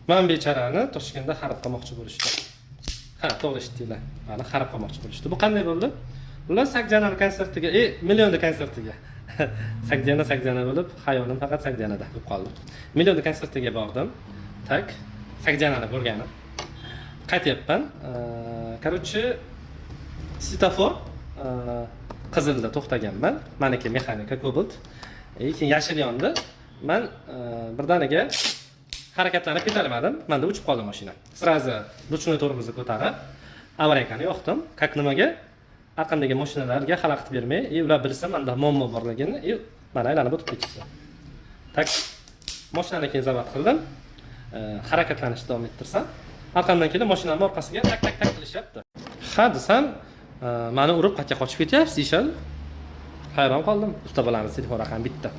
Men bechorani Toshkentda xarid qilmoqchi bo'lishdi. Ha, to'g'ri eshitdinglar. Mani xarid qilmoqchi bo'lishdi. Bu qanday bo'ldi? Ular Sakjanani konsertiga, millionda konsertiga. Sakjana bo'lib, xayolim faqat Sakjanada bo'lib qoldi. Millionda konsertiga bordim. Tak, Sakjanani ko'rganim. Qaytyapman. Короче, svetofor qizilda to'xtaganman. Meniki mexanika Cobalt. Keyin yashil yondi. Men birdaniga harakatlanib ketolmadim. Menda uchib qoldi mashina. Srazi ruchnoy tormozni ko'tarib, avariyankani yoqdim. Как nimaga? Aqindagi mashinalarga xalaqit bermay, ular bilsa menda muammo borligini, mana aylanib o'tib ketdi. Tak, mashinani keyin zabt qildim. Harakatlanishni davom ettirsam, arqamdan kelib mashinamning orqasiga tak qilishyapti. Ha desam, meni urib qayerga qochib ketyapsiz deyishadi. Hayron qoldim. Usta bolamiz telefon raqami bitta.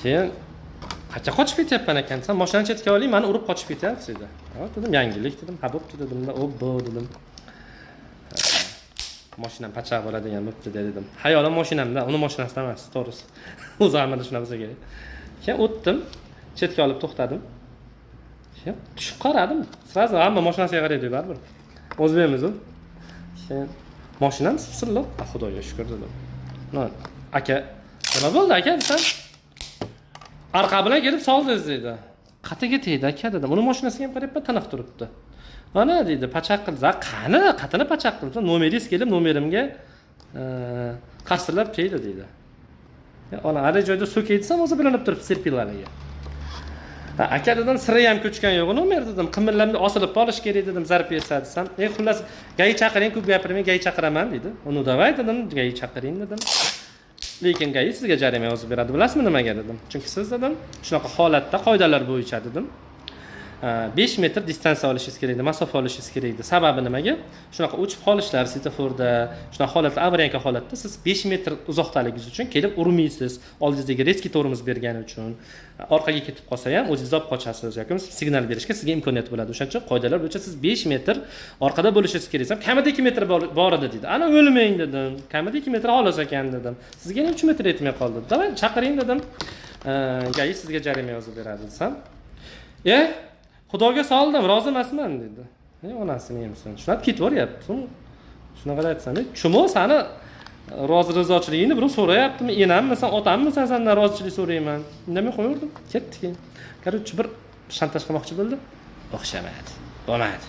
Keyin qayerga qochib ketyapman ekan desam, mashinani chetga oling, meni urib qochib ketyapsiz dedi. Ha dedim, yangilik dedim. Ha bo'pti dedim, obbo dedim. Mashinam pachaq bo'ladigan bo'pti dedim. Hayolim mashinamda, uni mashinasida emas, to'g'risi. O'zimda shuna bo'lsa kerak. Keyin o'tdim, chetga olib to'xtadim. Keyin tushib qaradim. Srazi hamma mashinasiga qaraydi baribir. O'zbekmiz u. Keyin mashinam silliq, Xudoga shukr dedim. Aka, nima bo'ldi aka desam? Arqa bilan kelib soldingiz dedi. Qatiga tegdi aka dedim. Uni mashinasiga ham qarayapman, taniq turibdi. Mana dedi, pachaq qildi. Qatini pachaq qildi. Nomeringiz kelib, nomerimga qarsillab keldi dedi. Ona hali joyda so'kay desam, o'zi bilinib turibdi serpillariga. Aka dedim, sira ham ko'chgan yo'q, nomer dedim. Qimillarni osilib olish kerak dedim, zarb bersa desam. Xullas, gai chaqiring, ko'p gapirmay, gai chaqiraman dedi. Uni davay dedim, gai chaqiring dedim. Lekin gai sizga jarima yozib beradi. Bilasizmi nimaga dedim? Chunki siz dedim, shunaqa holatda qoidalar bo'yicha dedim. 5 metr distansiya olishingiz kerak edi, masofa olishingiz kerak edi. Sababi nimaga? Shunaqa o'chib qolishlar svetoforda, shunaqa holatda, avariyanka holatda siz 5 metr uzoqdaligingiz uchun kelib urmaysiz. Oldingizdagi reski tormoz bergani uchun, orqaga ketib qolsa ham o'zingiz olib qochasiz yoki signal berishga sizga imkoniyat bo'ladi. O'shaning uchun qoidalar bo'yicha siz 5 metr orqada bo'lishingiz kerak. Kamida 2 metr bor edi dedi. Ana o'lmang dedim. Kamida 2 metr xolos ekan dedim. Sizga ham 3 metr yetmay qoldi. Davay chaqiring dedim. Gai sizga jarima yozib beradi desam. Xudoga soldim, rozi emasman dedi. Onasini yemsan. Shunab ketaveryapti. Shunaqa aytsam, "Chumo sani rozichiligingni birov so'rayaptimi? Enammisan, otammisan, sendan rozichilik so'rayman." Indamay qo'yaverdim. Ketdi keyin. Короче, bir shantaj qilmoqchi bo'ldi. O'xshamadi. Bo'lmadi.